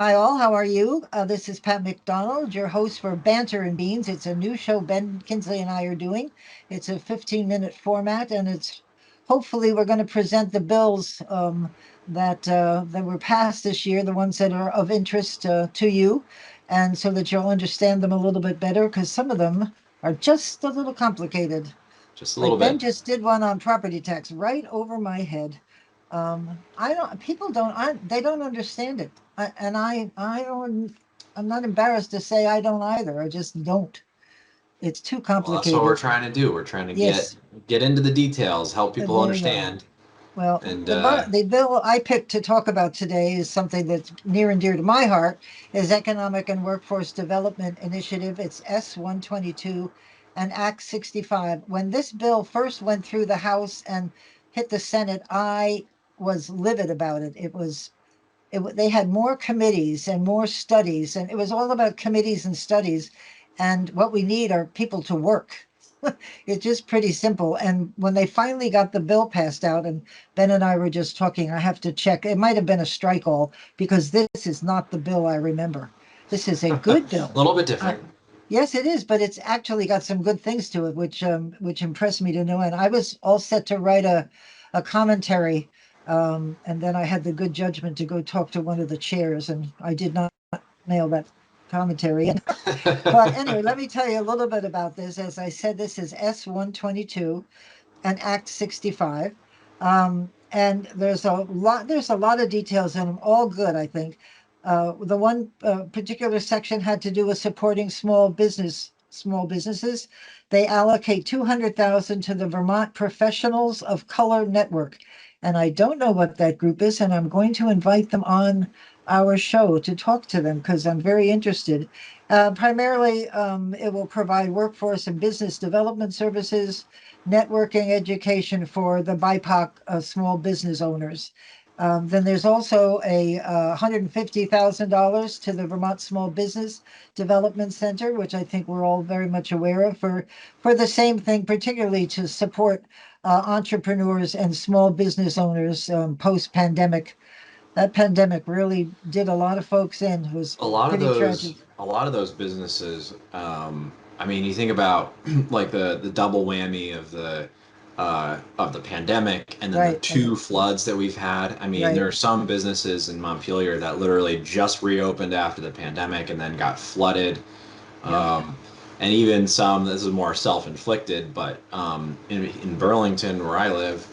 Hi, all. How are you? This is Pat McDonald, your host for Banter and Beans. It's a new show Ben Kinsley and I are doing. It's a 15-minute format, and it's hopefully we're going to present the bills that were passed this year, the ones that are of interest to you, and so that you'll understand them a little bit better, because some of them are just a little complicated. Just a little Like Ben bit. just did one on property tax right over my head. I don't. People don't. They don't understand it. I don't. I'm not embarrassed to say I don't either. I just don't. It's too Well, that's what we're complicated. trying to do. We're trying to Yes, get into the details, help people there you go. understand, Well, and the bill I picked to talk about today is something that's near and dear to my heart. Is Economic and Workforce Development Initiative. It's S.122 and Act 65. When this bill first went through the House and hit the Senate, I was livid about it. They had more committees and more studies, and it was all about committees and studies. And what we need are people to work. It's just pretty simple. And when they finally got the bill passed out, and Ben and I were just talking, I have to check. It might have been a strike all because this is not the bill I remember. This is a a good bill. little bit I, different. yes, it is, but it's actually got some good things to it, which impressed me to no end. I was all set to write a commentary, and then I had the good judgment to go talk to one of the chairs, and I did not nail that commentary. But anyway, let me tell you a little bit about this. As I said, this is S.122 and Act 65. And there's a lot of details in them, all good, I think. The one particular section had to do with supporting small businesses. They allocate 200,000 to the Vermont Professionals of Color Network. And I don't know what that group is, and I'm going to invite them on our show to talk to them because I'm very interested. Primarily, it will provide workforce and business development services, networking education for the BIPOC small business owners. Then there's also a $150,000 to the Vermont Small Business Development Center, which I think we're all very much aware of for the same thing, particularly to support entrepreneurs and small business owners post pandemic. That pandemic really did a lot of folks in. It was pretty tragic. A lot of those businesses. I mean, you think about like the double whammy of the pandemic and then the Right, two floods that we've had. I mean, right. there are some businesses in Montpelier that literally just reopened after the pandemic and then got flooded. Yep. And even some, this is more self-inflicted, but in Burlington, where I live,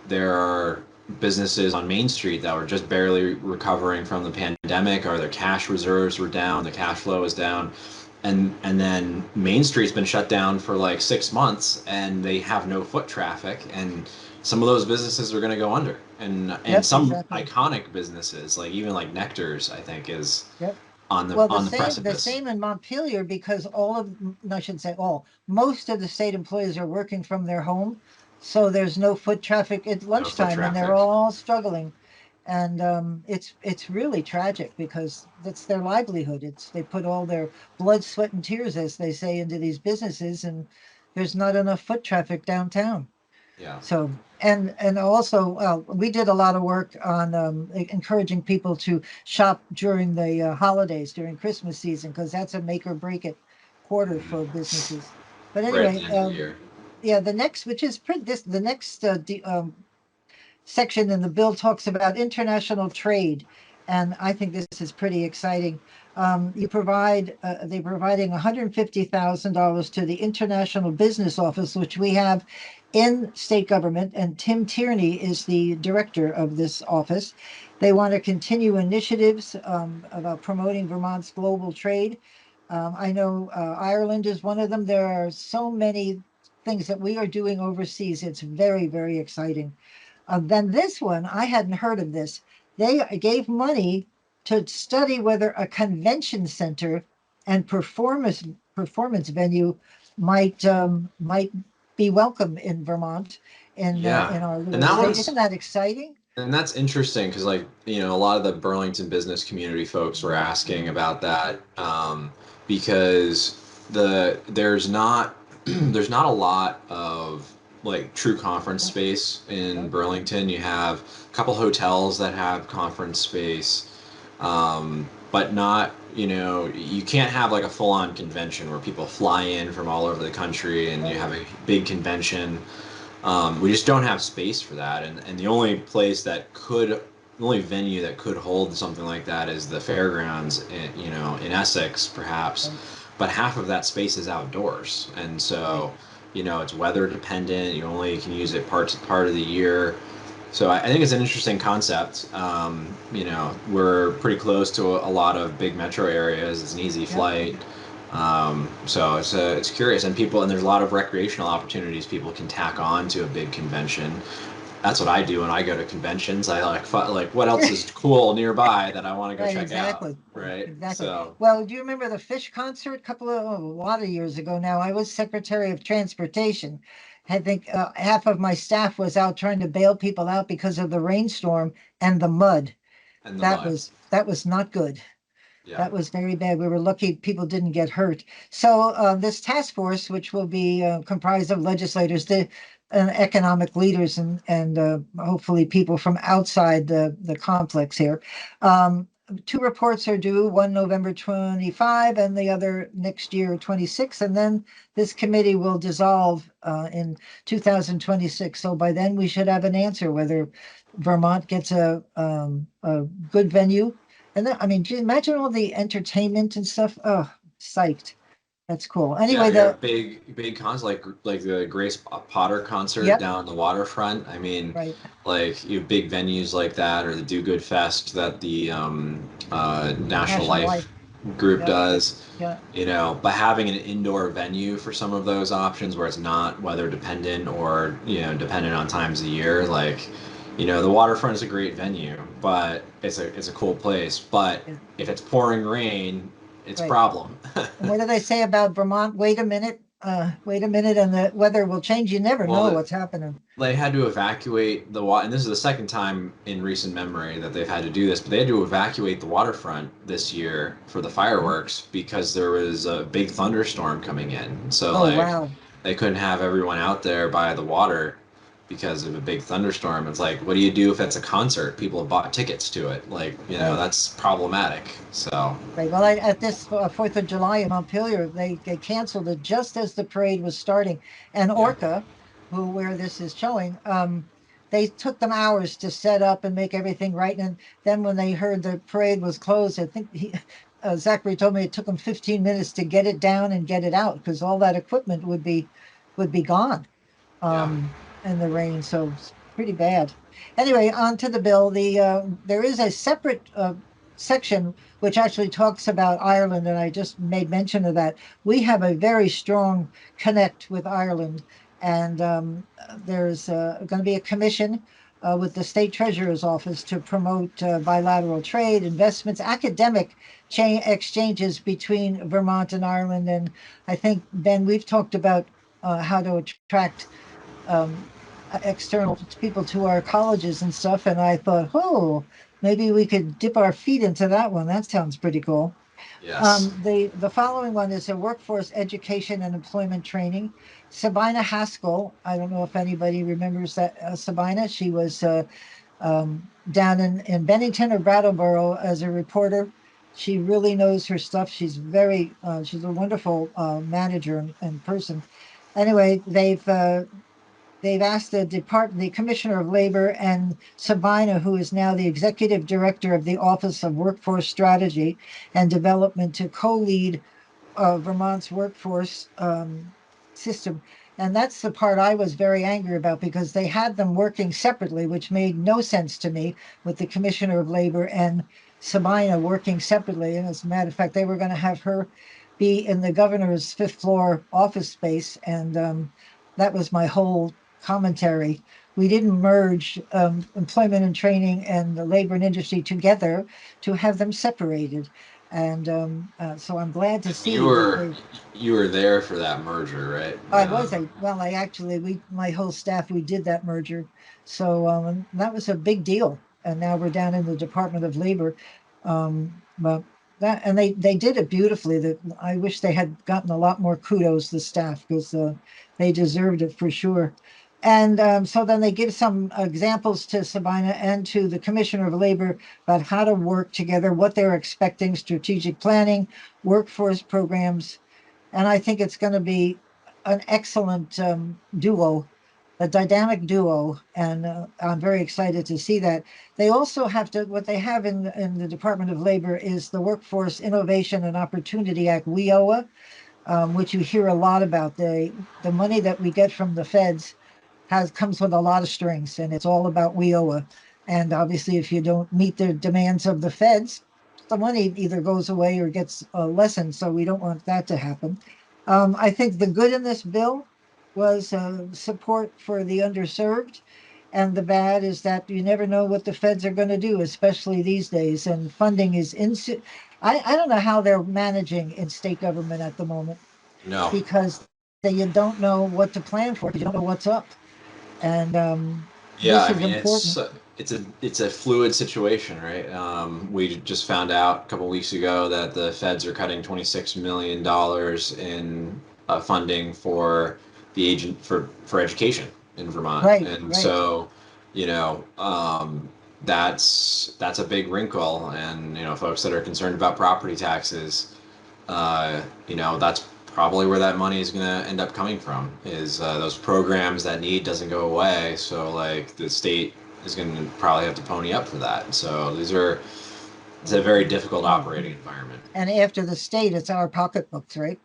there are businesses on Main Street that were just barely recovering from the pandemic, or their cash reserves were down, the cash flow was down, and then Main Street's been shut down for like 6 months, and they have no foot traffic, and some of those businesses are going to go under, and Yep, some exactly. iconic businesses like even like Nectar's, I think, is Yep. Well, the on the same the precipice. same in Montpelier because all of no, I shouldn't say all, most of the state employees are working from their home, so there's no foot traffic at No foot lunchtime, and they're traffic. all struggling. And it's really tragic because that's their livelihood. It's they put all their blood, sweat, and tears, as they say, into these businesses, and there's not enough foot traffic downtown. Yeah. So, and also, we did a lot of work on encouraging people to shop during the holidays, during Christmas season, because that's a make or break it quarter for businesses. But Right at the anyway, end of the year. yeah, the next, which is the next section in the bill talks about international trade, and I think this is pretty exciting. They're providing $150,000 to the International Business Office, which we have in state government, and Tim Tierney is the director of this office. They want to continue initiatives about promoting Vermont's global trade. I know Ireland is one of them. There are so many things that we are doing overseas. It's very, very exciting. Then this one, I hadn't heard of this. They gave money to study whether a convention center and performance venue might be welcome in Vermont Yeah. in our And little that state. Isn't one's that exciting? and that's interesting because, like, you know, a lot of the Burlington business community folks were asking about that, because there's not there's not a lot of like true conference Yep, space in yep, Burlington. You have a couple hotels that have conference space, But not, you can't have like a full-on convention where people fly in from all over the country and you Right. have a big convention. We just don't have space for that, and the only place that could, the only venue that could hold something like that is the fairgrounds, in Essex, perhaps. Right. But half of that space is outdoors, and Right. so, it's weather dependent. You only can use it part of the year. So I think it's an interesting concept. We're pretty close to a lot of big metro areas. It's an easy Yep. flight. So it's curious, and there's a lot of recreational opportunities people can tack on to a big convention. That's what I do when I go to conventions. I like what else is cool nearby that I want to go Right, check out, exactly. right? Exactly. So Well, do you remember the fish concert a lot of years ago now? I was Secretary of Transportation. I think half of my staff was out trying to bail people out because of the rainstorm and the mud. and the That mud, was not good. yeah, That was very bad. We were lucky people didn't get hurt. So this task force, which will be comprised of legislators, the economic leaders, and hopefully people from outside the complex here. Um, Two reports are due, one November 25 and the other next year 26. And then this committee will dissolve in 2026. So by then we should have an answer whether Vermont gets a good venue. And then, I mean, imagine all the entertainment and stuff. Oh, psyched. That's cool. yeah. Anyway, You have the big cons like the Grace Potter concert yep, down the waterfront. I mean, right. like you have big venues like that, or the Do Good Fest that the National National Life Life. group Yep. does. Yeah. But having an indoor venue for some of those options where it's not weather dependent or dependent on times of year, like the waterfront is a great venue, but it's a cool place. But Yeah. if it's pouring rain, it's a Right. problem. And what do they say about Vermont? Wait a minute. Wait a minute, and the weather will change. You never Well, know what's happening. they had to evacuate the water, and this is the second time in recent memory that they've had to do this, but they had to evacuate the waterfront this year for the fireworks because there was a big thunderstorm coming in. So, Oh like, wow. they couldn't have everyone out there by the water because of a big thunderstorm. It's like, what do you do if it's a concert? People have bought tickets to it. Like, Right. that's problematic. So, Right. Well, at this Fourth of July in Montpelier, they canceled it just as the parade was starting. And yeah. ORCA, where this is showing, they took them hours to set up and make everything right. And then when they heard the parade was closed, I think Zachary told me it took them 15 minutes to get it down and get it out because all that equipment would be gone Yeah. in the rain. So it's pretty bad. Anyway, on to the bill. There is a separate section which actually talks about Ireland, and I just made mention of that. We have a very strong connect with Ireland, and there's going to be a commission. With the state treasurer's office to promote bilateral trade, investments, academic exchanges between Vermont and Ireland. And I think, Ben, we've talked about how to attract um, external people to our colleges and stuff. And I thought, oh, maybe we could dip our feet into that one. That sounds pretty cool. Yes. The following one is a workforce education and employment training. Sabina Haskell. I don't know if anybody remembers that Sabina. She was down in Bennington or Brattleboro as a reporter. She really knows her stuff. She's a wonderful manager and person. Anyway, they've asked the Commissioner of Labor and Sabina, who is now the Executive Director of the Office of Workforce Strategy and Development, to co-lead Vermont's workforce system. And that's the part I was very angry about because they had them working separately, which made no sense to me with the Commissioner of Labor and Sabina working separately. And as a matter of fact, they were going to have her be in the governor's fifth floor office space. And that was my whole commentary. We didn't merge employment and training and the labor and industry together to have them separated. And so I'm glad to You see that were they. you were there for that merger, right? I actually, my whole staff, we did that merger. So that was a big deal. And now we're down in the Department of Labor. But and they did it beautifully. That I wish they had gotten a lot more kudos, the staff, because they deserved it for sure. And so then they give some examples to Sabina and to the Commissioner of Labor about how to work together, what they're expecting, strategic planning, workforce programs. And I think it's going to be an excellent duo, a dynamic duo. And I'm very excited to see that. They also have to, what they have in the Department of Labor is the Workforce Innovation and Opportunity Act, WIOA, which you hear a lot about. The money that we get from the feds comes with a lot of strings, and it's all about WIOA. And obviously, if you don't meet the demands of the feds, the money either goes away or gets lessened. So we don't want that to happen. I think the good in this bill was support for the underserved. And the bad is that you never know what the feds are going to do, especially these days. And funding is I don't know how they're managing in state government at the moment No. because you don't know what to plan for because you don't know what's up. And Yeah, this I is mean important. it's a fluid situation, right? We just found out a couple weeks ago that the feds are cutting $26 million in funding for the agent for education in Vermont, Right, and right. so you know that's a big wrinkle, and folks that are concerned about property taxes, that's probably where that money is going to end up coming from is those programs that need doesn't go away. So like the state is going to probably have to pony up for that. So it's a very difficult operating environment. And after the state, it's our pocketbooks, right?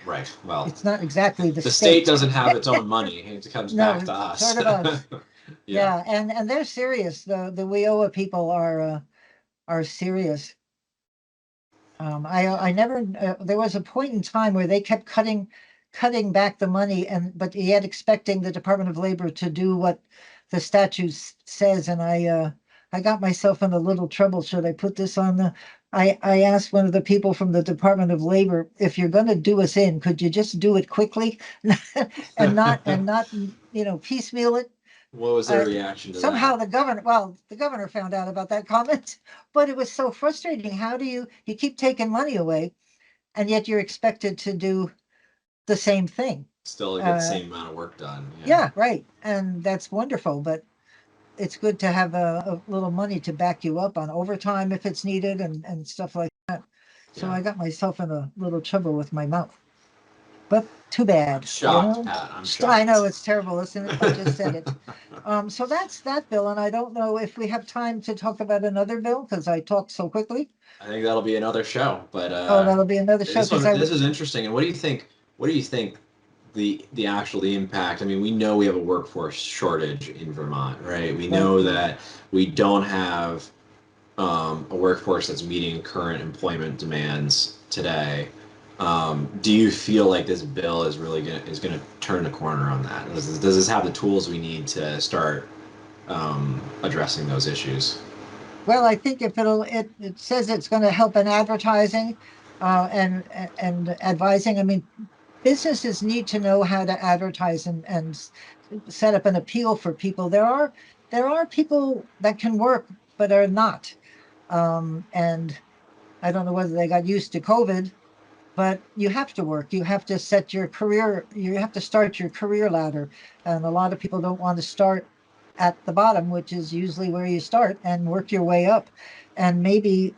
Right. Well, It's not exactly the the state state. doesn't have its own money. It comes No, back to it's us. sort of us. Yeah. Yeah, and they're serious. The WIOA people are serious. I never there was a point in time where they kept cutting back the money, and but yet expecting the Department of Labor to do what the statute says. And I got myself in a little trouble. Should I put this on the? I asked one of the people from the Department of Labor, if you're going to do us in, could you just do it quickly and not piecemeal it? What was their uh, reaction to Somehow that? the governor found out about that comment, but it was so frustrating. How do you keep taking money away, and yet you're expected to do the same thing? Still get the Uh, same amount of work done. Yeah. yeah, right, and that's wonderful, but it's good to have a little money to back you up on overtime if it's needed and stuff like that. So Yeah. I got myself in a little trouble with my mouth, but too I'm bad, shocked, Pat. I'm I know shocked. it's terrible, isn't it? I just said it. So that's that bill, and I don't know if we have time to talk about another bill because I talked so quickly. I think that'll be another show. But Oh, that'll be another show this because one this is interesting. And what do you think? What do you think the impact? I mean, we know we have a workforce shortage in Vermont, right? We right. know that we don't have a workforce that's meeting current employment demands today. Do you feel like this bill is gonna turn the corner on that? Does this have the tools we need to start addressing those issues? Well, I think if it says it's going to help in advertising, and advising. I mean, businesses need to know how to advertise and set up an appeal for people. There are people that can work but are not, and I don't know whether they got used to COVID, but you have to work. You have to set your career, you have to start your career ladder. And a lot of people don't want to start at the bottom, which is usually where you start, and work your way up. And maybe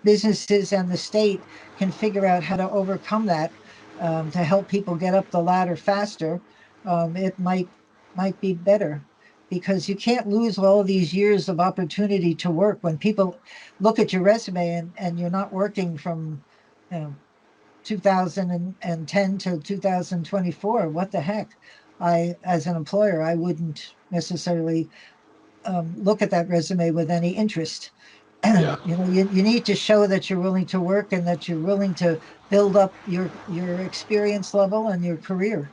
businesses and the state can figure out how to overcome that, to help people get up the ladder faster. It might be better because you can't lose all of these years of opportunity to work when people look at your resume and you're not working from you know 2010 to 2024. What the heck? As an employer, I wouldn't necessarily look at that resume with any interest. Yeah. You need to show that you're willing to work and that you're willing to build up your experience level and your career.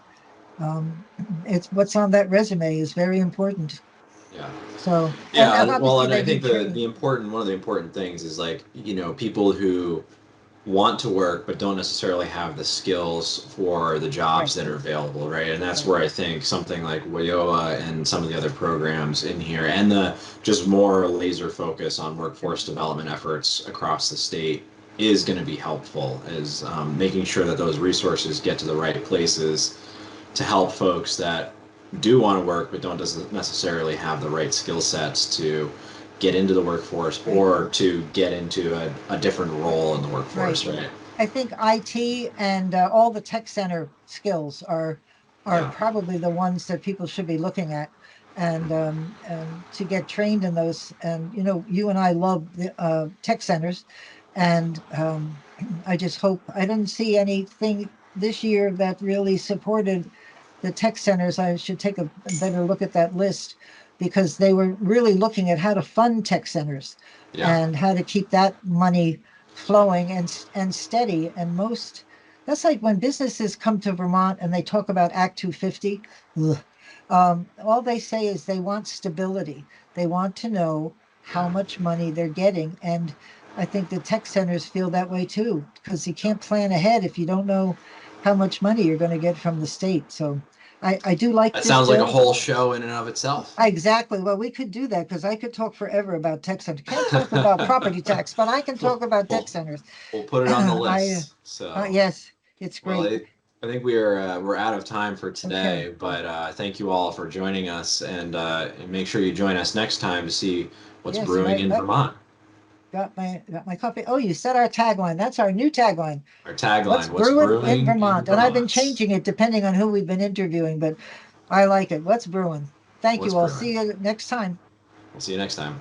Um, it's what's on that resume is very important. Yeah. So, and Yeah, well, obviously and they I think need the training. important one of the important things is like, people who want to work but don't necessarily have the skills for the jobs Right, that are available, right? And that's right. where I think something like WIOA and some of the other programs in here and the just more laser focus on Yep. workforce development efforts across the state is going to be helpful, is making sure that those resources get to the right places to help folks that do want to work but don't doesn't necessarily have the right skill sets to get into the workforce Right. or to get into a different role in the workforce, Right. right? I think IT and all the tech center skills are Yeah. probably the ones that people should be looking at, and to get trained in those. And you and I love the tech centers, and I just hope I didn't see anything this year that really supported the tech centers. I should take a better look at that list because they were really looking at how to fund tech centers Yeah. and how to keep that money flowing and steady. And most that's like when businesses come to Vermont and they talk about Act 250. All they say is they want stability. They want to know how Yeah. much money they're getting. And I think the tech centers feel that way too, because you can't plan ahead if you don't know how much money you're going to get from the state. So I do like That this sounds like a bill. whole show in and of itself. Exactly. Well, we could do that because I could talk forever about tech centers. Can't talk about property tax, but I can talk we'll, about tech we'll, centers. we'll put it on the I, list. So, yes, it's well, great. I think we're out of time for Okay. today, but thank you all for joining us, and make sure you join us next time to see what's Yes, and brewing I in Vermont. got my coffee. Oh, you said our tagline. That's our new tagline. Our What's tagline: What's brewing in brewing in Vermont? And I've been Vermont? changing it depending on who we've been interviewing, but I like it. What's brewing? Thank What's you all. brewing? See you next time. We'll see you next time.